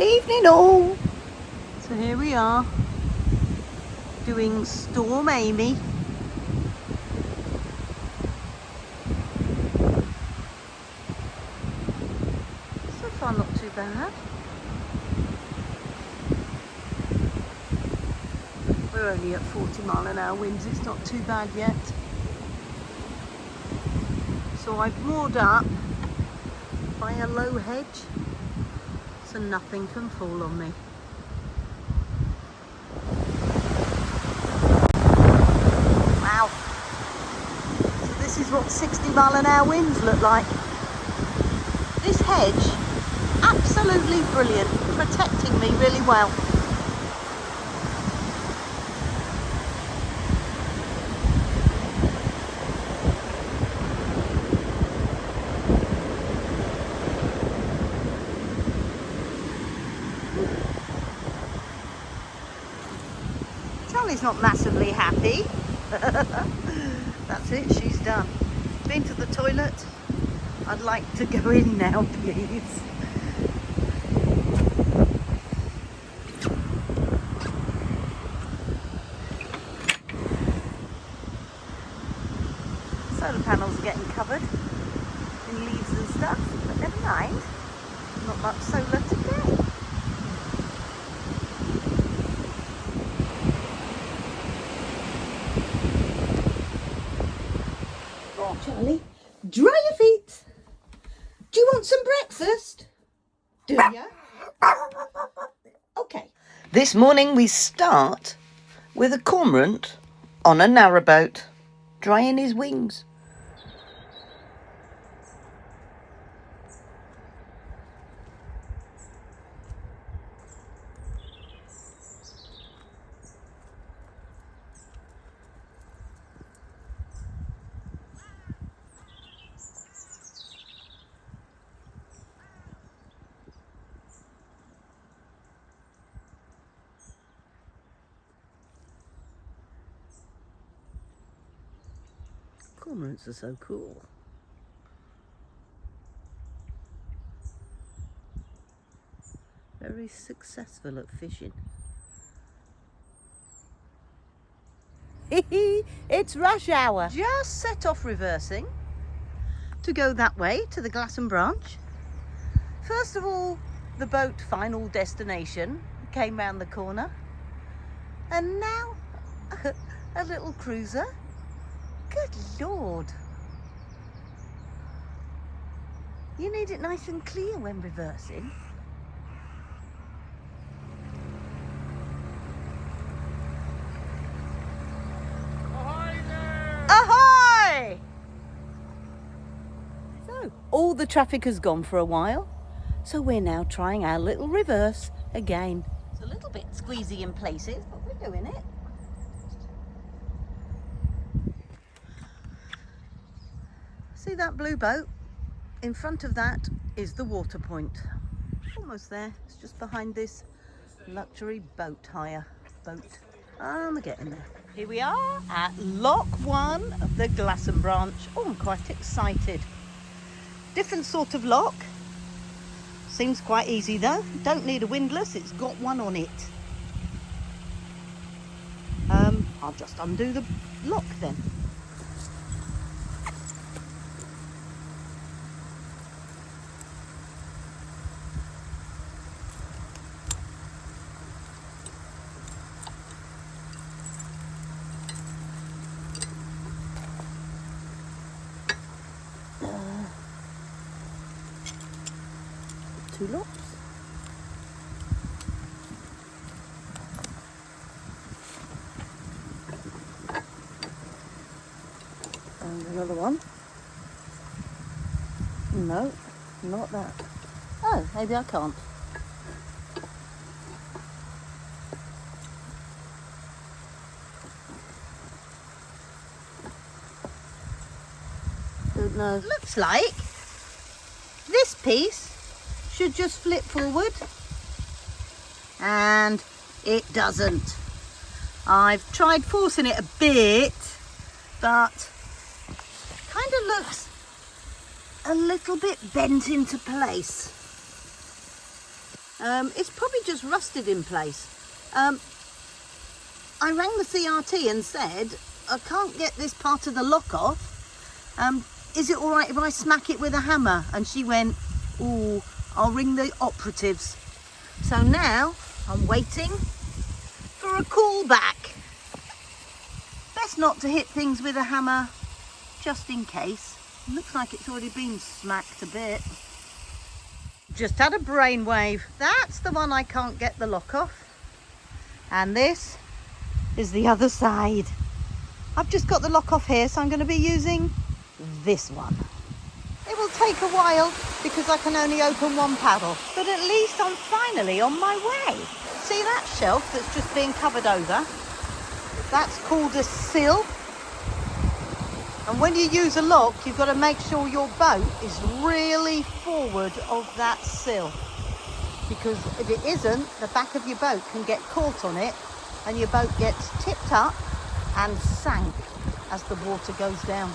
Evening all. So here we are doing Storm Amy. So far not too bad. We're only at 40-mile-an-hour winds, it's not too bad yet. So I've moored up by a low hedge so nothing can fall on me. Wow. So this is what 60-mile-an-hour winds look like. This hedge, absolutely brilliant, protecting me really well. Charlie's not massively happy. That's it, she's done. Been to the toilet. I'd like to go in now, please. Solar panels are getting covered in leaves and stuff, but never mind. Not much solar today. Oh, Charlie, dry your feet. Do you want some breakfast? Do you? Okay. This morning we start with a cormorant on a narrowboat, drying his wings. Cormorants are so cool. Very successful at fishing. It's rush hour. Just set off reversing to go that way to the Glasson branch. First of all, the boat final destination came round the corner. And now a little cruiser. Good Lord. You need it nice and clear when reversing. Ahoy there! Ahoy! So, all the traffic has gone for a while. So we're now trying our little reverse again. It's a little bit squeezy in places, but we're doing it. See that blue boat? In front of that is the water point. Almost there. It's just behind this luxury boat hire boat. We're getting there. Here we are at lock 1 of the Glasson branch. Oh, I'm quite excited. Different sort of lock. Seems quite easy though. Don't need a windlass, it's got one on it. I'll just undo the lock then. Two locks. And another one. No, not that. Oh, maybe I can't. Don't know. Looks like this piece should just flip forward, and it doesn't. I've tried forcing it a bit, but kind of looks a little bit bent into place. It's probably just rusted in place. I rang the CRT and said, I can't get this part of the lock off. Is it all right if I smack it with a hammer? And she went, ooh, I'll ring the operatives. So now I'm waiting for a call back. Best not to hit things with a hammer, just in case. Looks like it's already been smacked a bit. Just had a brainwave. That's the one I can't get the lock off. And this is the other side. I've just got the lock off here, so I'm going to be using this one. It will take a while because I can only open one paddle, but at least I'm finally on my way. See that shelf that's just being covered over? That's called a sill. And when you use a lock, you've got to make sure your boat is really forward of that sill. Because if it isn't, the back of your boat can get caught on it and your boat gets tipped up and sank as the water goes down.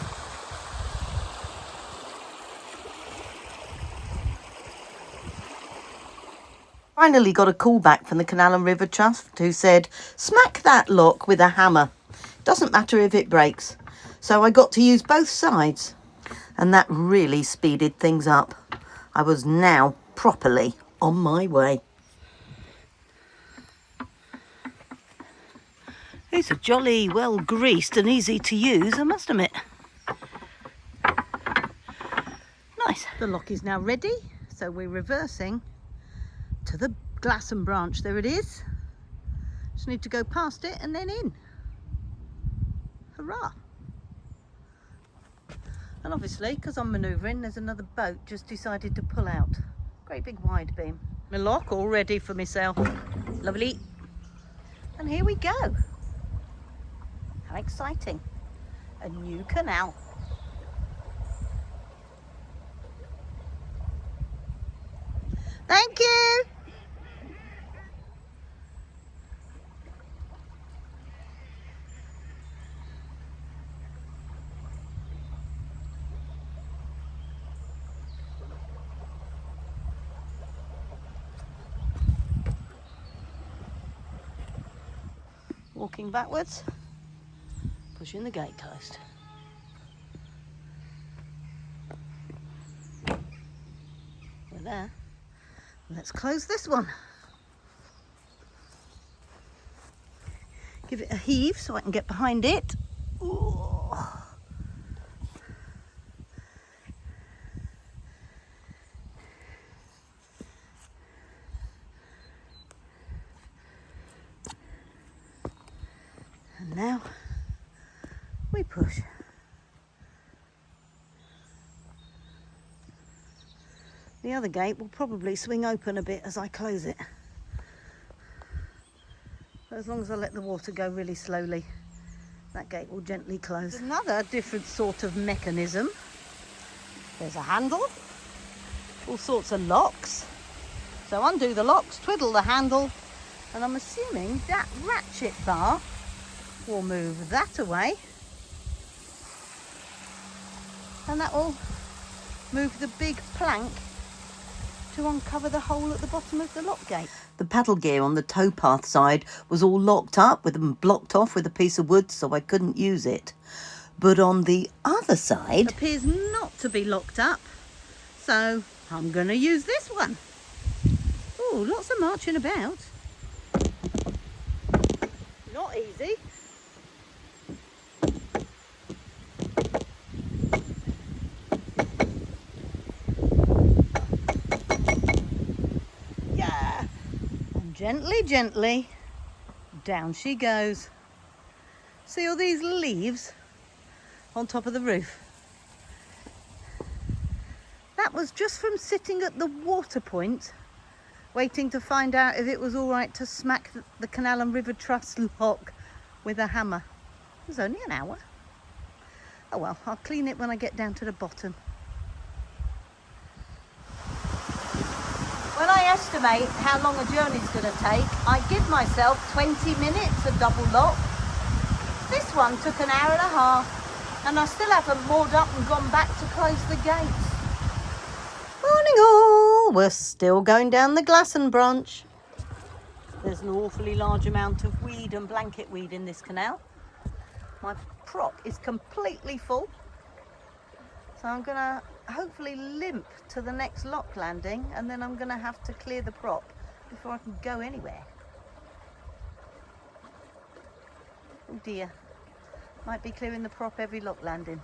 Finally got a call back from the Canal and River Trust who said, smack that lock with a hammer. Doesn't matter if it breaks. So I got to use both sides, and that really speeded things up. I was now properly on my way. These are jolly well greased and easy to use, I must admit. Nice. The lock is now ready, so we're reversing to the Glasson branch. There it is. Just need to go past it and then in. Hurrah! And obviously, because I'm manoeuvring, there's another boat just decided to pull out. Great big wide beam. My lock all ready for myself. Lovely. And here we go. How exciting. A new canal. Thank you. Walking backwards, pushing the gate closed. We're there. Let's close this one. Give it a heave so I can get behind it. Ooh. And now we push. The other gate will probably swing open a bit as I close it. But as long as I let the water go really slowly, that gate will gently close. Another different sort of mechanism. There's a handle, all sorts of locks. So undo the locks, twiddle the handle, and I'm assuming that ratchet bar will move that away, and that will move the big plank to uncover the hole at the bottom of the lock gate. The paddle gear on the towpath side was all locked up with them blocked off with a piece of wood, so I couldn't use it. But on the other side appears not to be locked up, so I'm going to use this one. Oh, lots of marching about. Not easy. Gently, gently, down she goes. See all these leaves on top of the roof? That was just from sitting at the water point, waiting to find out if it was all right to smack the Canal and River Trust lock with a hammer. It was only an hour. Oh well, I'll clean it when I get down to the bottom. When I estimate how long a journey's going to take, I give myself 20 minutes a double lock. This one took an hour and a half, and I still haven't moored up and gone back to close the gates. Morning all! Oh, we're still going down the Glasson branch. There's an awfully large amount of weed and blanket weed in this canal. My prop is completely full. So I'm gonna hopefully limp to the next lock landing, and then I'm gonna have to clear the prop before I can go anywhere. Oh dear, might be clearing the prop every lock landing.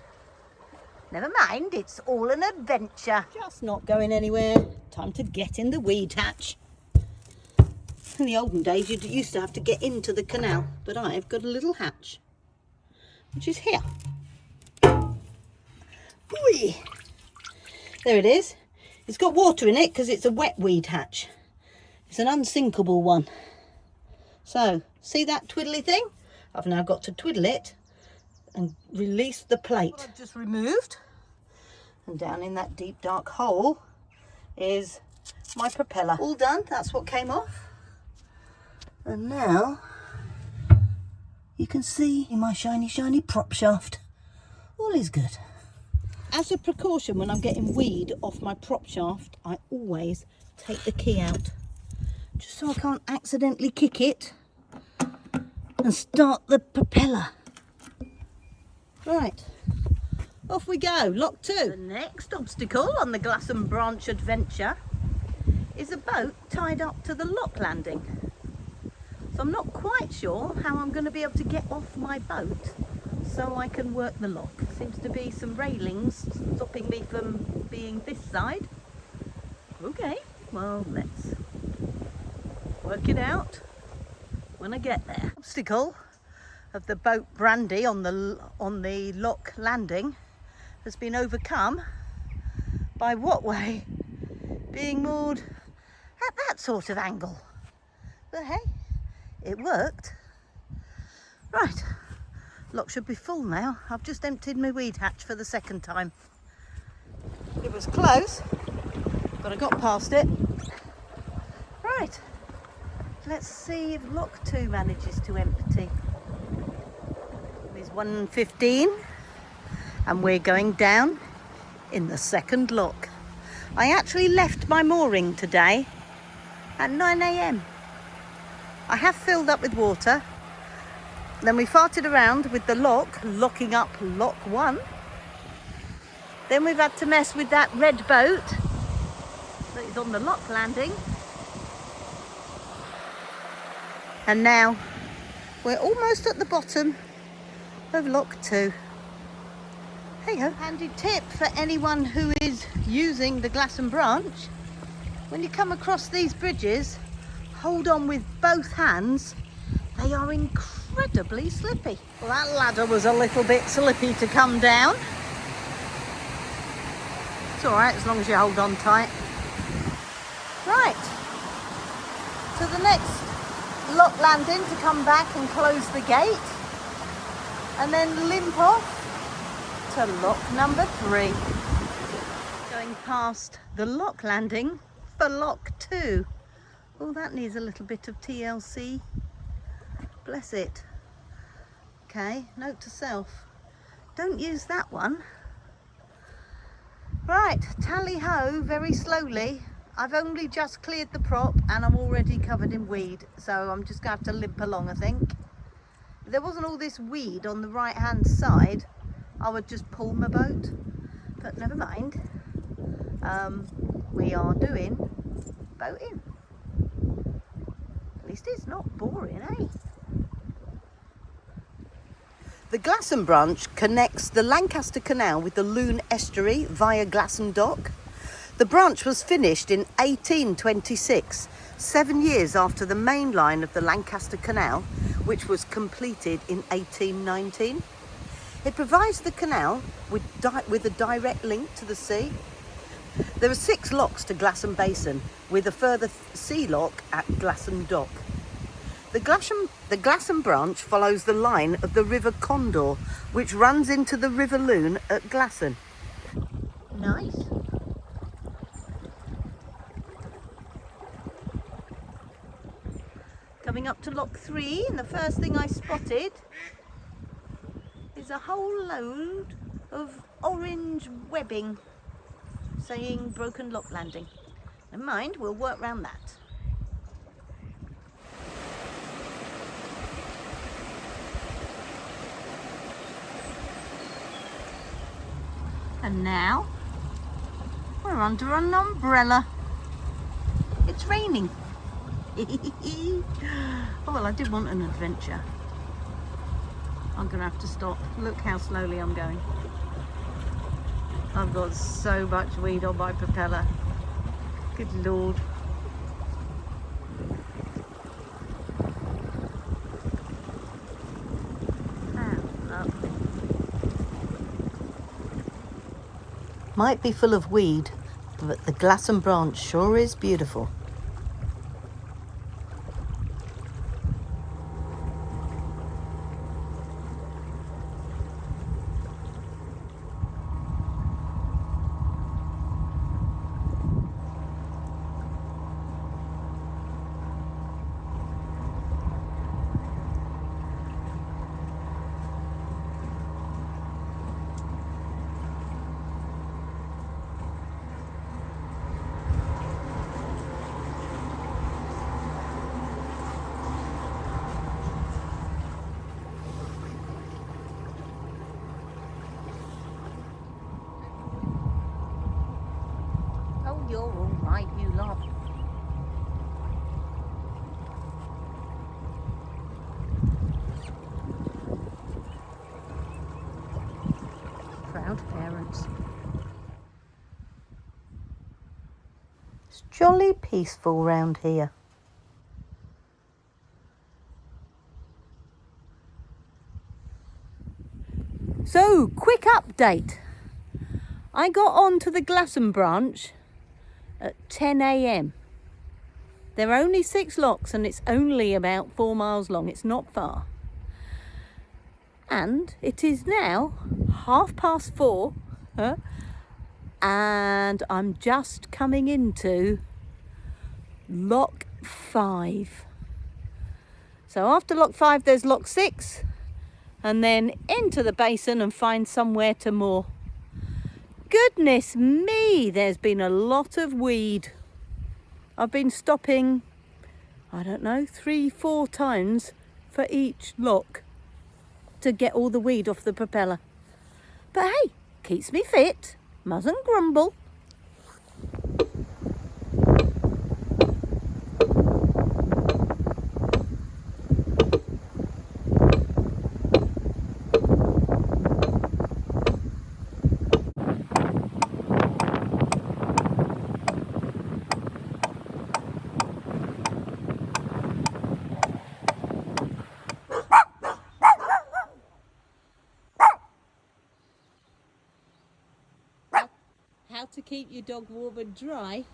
Never mind, it's all an adventure. Just not going anywhere. Time to get in the weed hatch. In the olden days, you used to have to get into the canal, but I've got a little hatch, which is here. Whee! There it is. It's got water in it because it's a wet weed hatch. It's an unsinkable one. So, see that twiddly thing? I've now got to twiddle it and release the plate. What I've just removed, and down in that deep dark hole is my propeller. All done, that's what came off. And now you can see my shiny prop shaft. All is good. As a precaution, when I'm getting weed off my prop shaft, I always take the key out, just so I can't accidentally kick it and start the propeller. Right, off we go, lock 2. The next obstacle on the Glasson branch adventure is a boat tied up to the lock landing. So I'm not quite sure how I'm going to be able to get off my boat so I can work the lock. Seems to be some railings stopping me from being this side. Okay, well, let's work it out when I get there. Obstacle of the boat Brandy on the lock landing has been overcome by Wattway being moored at that sort of angle. But hey, it worked. Right, lock should be full now. I've just emptied my weed hatch for the second time. It was close, but I got past it. Right, let's see if lock 2 manages to empty. It's 1:15 and we're going down in the second lock. I actually left my mooring today at 9 AM. I have filled up with water. Then we farted around with the lock, locking up lock 1. Then we've had to mess with that red boat that is on the lock landing. And now we're almost at the bottom of lock 2. Hey ho. Handy tip for anyone who is using the Glasson branch: when you come across these bridges, hold on with both hands. They are incredibly slippy. Well, that ladder was a little bit slippy to come down. It's all right as long as you hold on tight. Right, to the next lock landing to come back and close the gate, and then limp off to lock number 3. Going past the lock landing for lock 2. Oh, that needs a little bit of TLC. Bless it. Okay, note to self, don't use that one. Right, tally ho, very slowly. I've only just cleared the prop and I'm already covered in weed, so I'm just gonna have to limp along, I think. If there wasn't all this weed on the right hand side, I would just pull my boat, but never mind. We are doing boating. At least it's not boring, eh? The Glasson branch connects the Lancaster Canal with the Lune estuary via Glasson Dock. The branch was finished in 1826, 7 years after the main line of the Lancaster Canal, which was completed in 1819. It provides the canal with a direct link to the sea. There are 6 locks to Glasson Basin, with a further sea lock at Glasson Dock. The Glasson branch follows the line of the River Condor, which runs into the River Lune at Glasson. Nice. Coming up to lock 3, and the first thing I spotted is a whole load of orange webbing saying broken lock landing. Never mind, we'll work round that. And now we're under an umbrella. It's raining. Oh well, I did want an adventure. I'm gonna have to stop. Look how slowly I'm going. I've got so much weed on my propeller. Good Lord. Might be full of weed, but the Glasson branch sure is beautiful. You're all right, you lot. Proud parents. It's jolly peaceful round here. So, quick update. I got onto the Glasson branch at 10 a.m. There are only 6 locks and it's only about 4 miles long. It's not far. And it is now 4:30, and I'm just coming into lock 5. So after lock 5 there's lock 6, and then into the basin and find somewhere to moor. Goodness me, there's been a lot of weed. I've been stopping, I don't know, 3-4 times for each lock to get all the weed off the propeller. But hey, keeps me fit, mustn't grumble. How to keep your dog warm and dry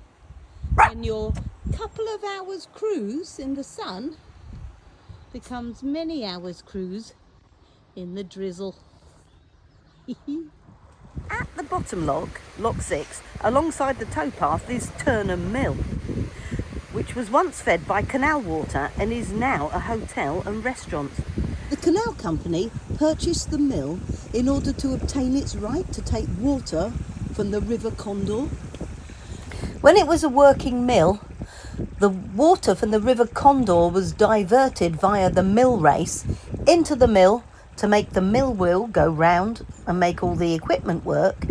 when your couple of hours cruise in the sun becomes many hours cruise in the drizzle. At the bottom lock, lock 6, alongside the towpath is Turnham Mill, which was once fed by canal water and is now a hotel and restaurant. The canal company purchased the mill in order to obtain its right to take water from the River Condor. When it was a working mill, the water from the River Condor was diverted via the mill race into the mill to make the mill wheel go round and make all the equipment work,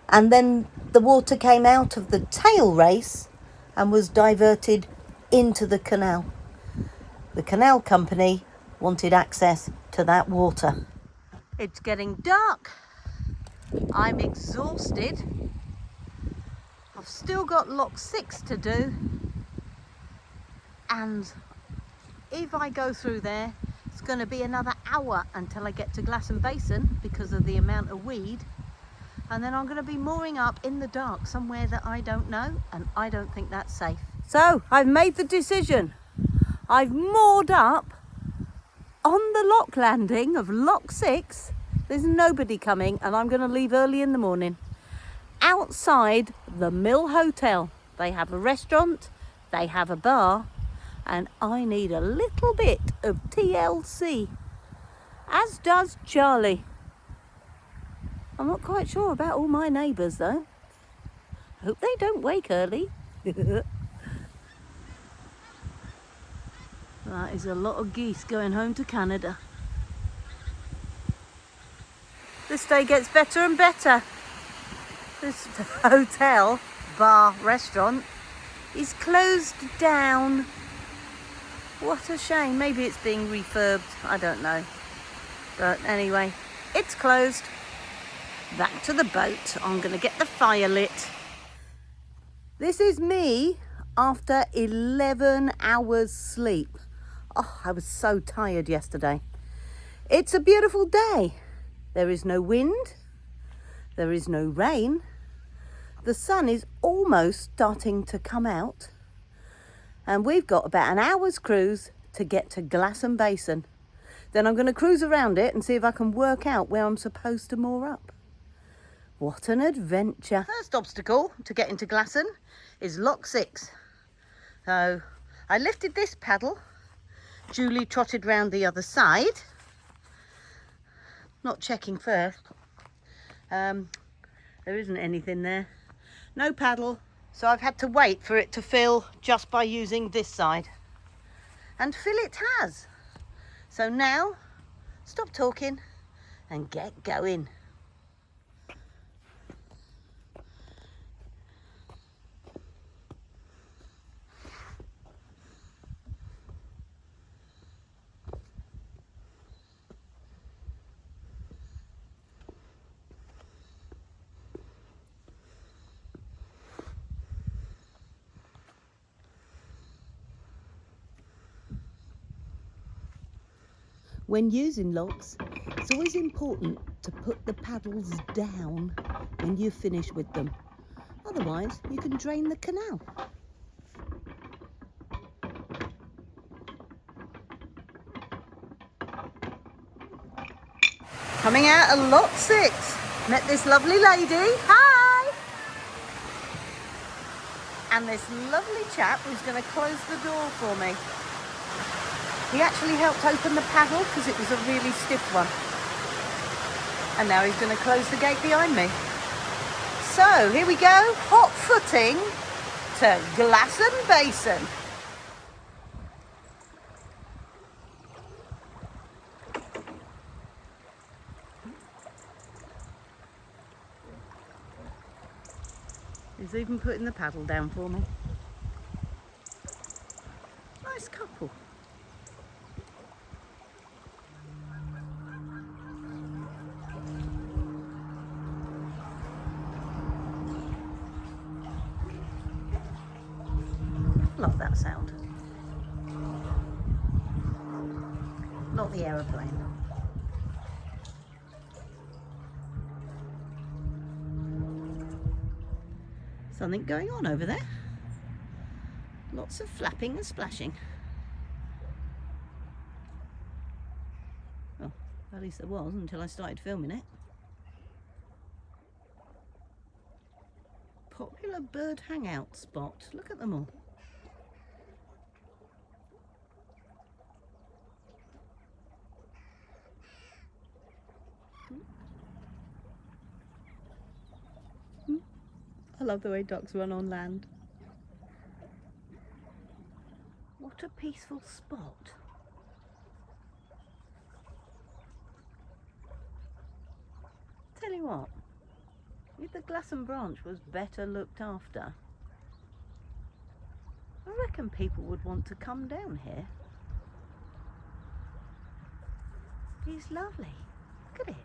and then the water came out of the tail race and was diverted into the canal. The canal company wanted access to that water. It's getting dark. I'm exhausted. I've still got lock 6 to do, and if I go through there it's going to be another hour until I get to Glasson Basin because of the amount of weed, and then I'm going to be mooring up in the dark somewhere that I don't know, and I don't think that's safe. So I've made the decision. I've moored up on the lock landing of lock 6. There's nobody coming, and I'm going to leave early in the morning. Outside the Mill Hotel, they have a restaurant, they have a bar, and I need a little bit of TLC, as does Charlie. I'm not quite sure about all my neighbours though. Hope they don't wake early. That is a lot of geese going home to Canada. This day gets better and better. This hotel, bar, restaurant is closed down. What a shame. Maybe it's being refurbed. I don't know. But anyway, it's closed. Back to the boat. I'm going to get the fire lit. This is me after 11 hours sleep. Oh, I was so tired yesterday. It's a beautiful day. There is no wind. There is no rain. The sun is almost starting to come out. And we've got about an hour's cruise to get to Glasson Basin. Then I'm going to cruise around it and see if I can work out where I'm supposed to moor up. What an adventure. First obstacle to get into Glasson is lock 6. So I lifted this paddle. Julie trotted round the other side. Not checking first. There isn't anything there. No paddle. So I've had to wait for it to fill just by using this side. And fill it has. So now, stop talking and get going. When using locks, it's always important to put the paddles down when you finish with them. Otherwise, you can drain the canal. Coming out of lock 6, met this lovely lady. Hi! And this lovely chap who's going to close the door for me. He actually helped open the paddle because it was a really stiff one. And now he's going to close the gate behind me. So here we go, hot footing to Glasson Basin. He's even putting the paddle down for me. Nice couple. Love that sound. Not the aeroplane. Something going on over there. Lots of flapping and splashing. Well, at least there was until I started filming it. Popular bird hangout spot. Look at them all. I love the way ducks run on land. What a peaceful spot. Tell you what, if the Glasson branch was better looked after, I reckon people would want to come down here. It's lovely. Look at it.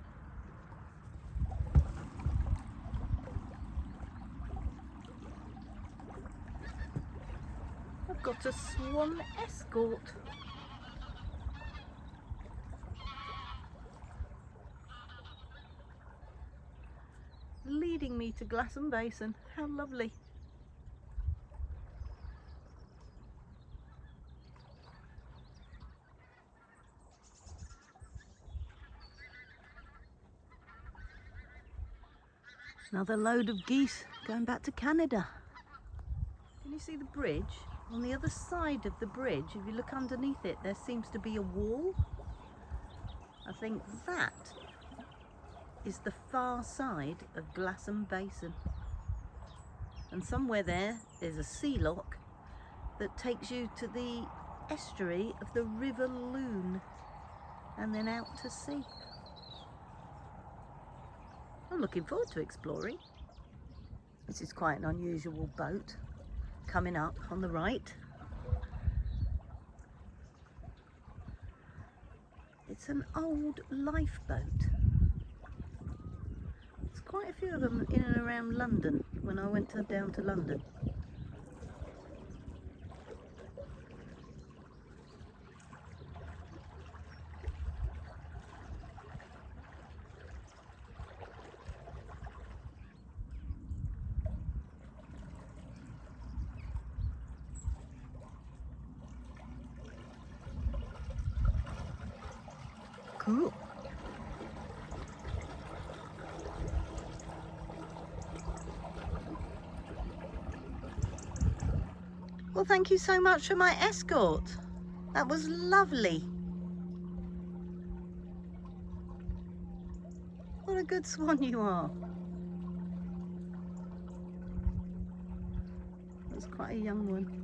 I've got a swan escort. Leading me to Glasson Basin. How lovely. Another load of geese going back to Canada. Can you see the bridge? On the other side of the bridge, if you look underneath it, there seems to be a wall. I think that is the far side of Glasson Basin. And somewhere there's a sea lock that takes you to the estuary of the River Loon and then out to sea. I'm looking forward to exploring. This is quite an unusual boat coming up on the right. It's an old lifeboat. There's quite a few of them in and around London when I went down to London. Cool. Well, thank you so much for my escort. That was lovely. What a good swan you are. That's quite a young one.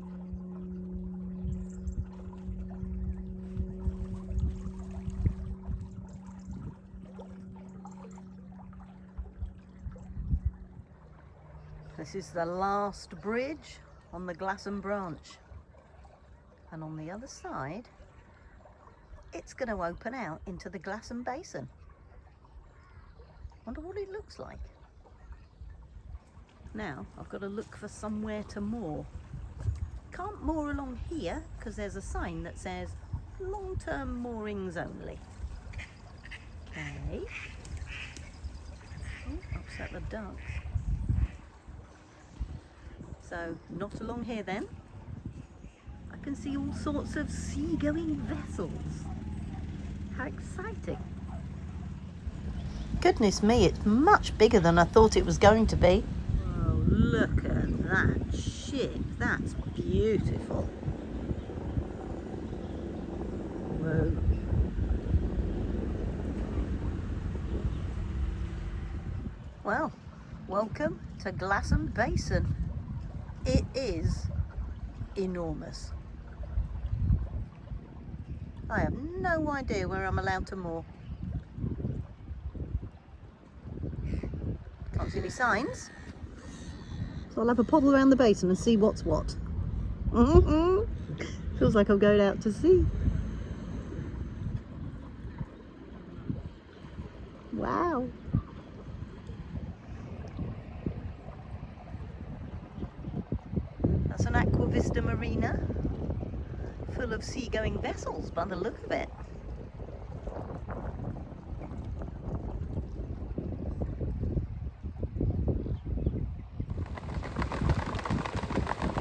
This is the last bridge on the Glasson branch. And on the other side, it's going to open out into the Glasson Basin. Wonder what it looks like. Now, I've got to look for somewhere to moor. Can't moor along here because there's a sign that says long-term moorings only. Okay. Oh, upset the ducks. So, not along here then. I can see all sorts of sea-going vessels. How exciting. Goodness me, it's much bigger than I thought it was going to be. Oh, look at that ship. That's beautiful. Whoa. Well, welcome to Glasson Basin. It is enormous. I have no idea where I'm allowed to moor. Can't see any signs. So I'll have a poddle around the basin and see what's what. Feels like I'm going out to sea. Wow. That's an Aqua Vista marina full of sea-going vessels by the look of it.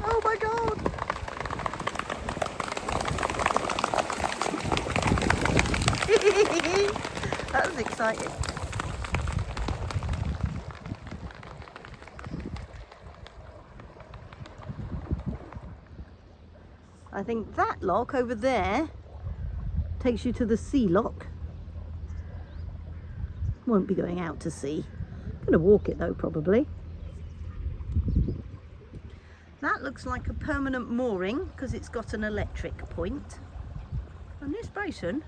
Oh my God! That was exciting. I think that lock over there takes you to the sea lock. Won't be going out to sea. Gonna walk it though, probably. That looks like a permanent mooring because it's got an electric point. And this basin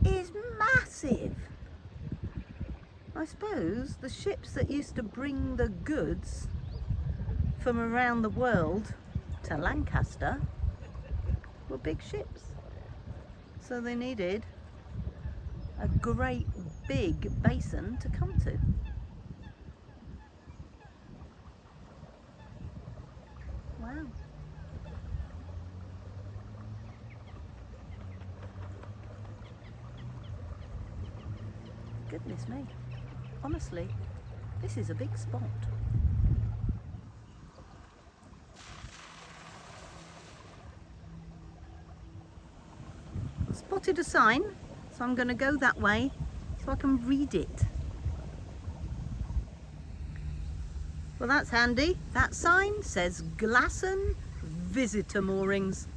is massive. I suppose the ships that used to bring the goods from around the world to Lancaster were big ships, so they needed a great big basin to come to. Wow. Goodness me, honestly, this is a big spot. Spotted a sign, so I'm going to go that way so I can read it. Well, that's handy. That sign says Glasson Visitor Moorings.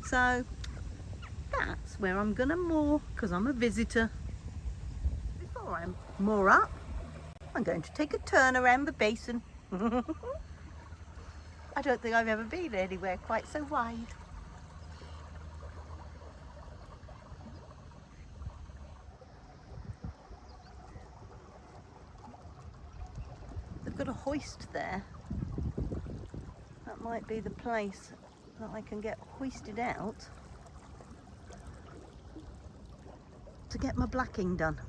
So that's where I'm going to moor because I'm a visitor. Before I moor up, I'm going to take a turn around the basin. I don't think I've ever been anywhere quite so wide. They've got a hoist there. That might be the place that I can get hoisted out to get my blacking done.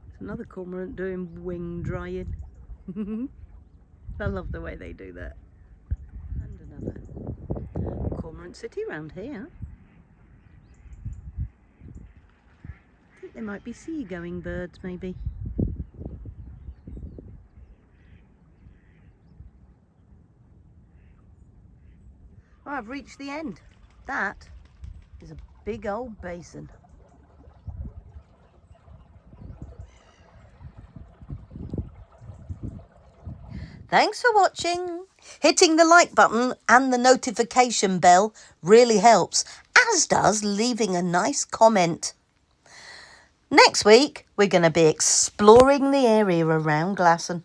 There's another cormorant doing wing drying. I love the way they do that. And another cormorant city around here. I think they might be sea-going birds, maybe. Oh, I've reached the end. That is a big old basin. Thanks for watching. Hitting the like button and the notification bell really helps, as does leaving a nice comment. Next week, we're going to be exploring the area around Glasson.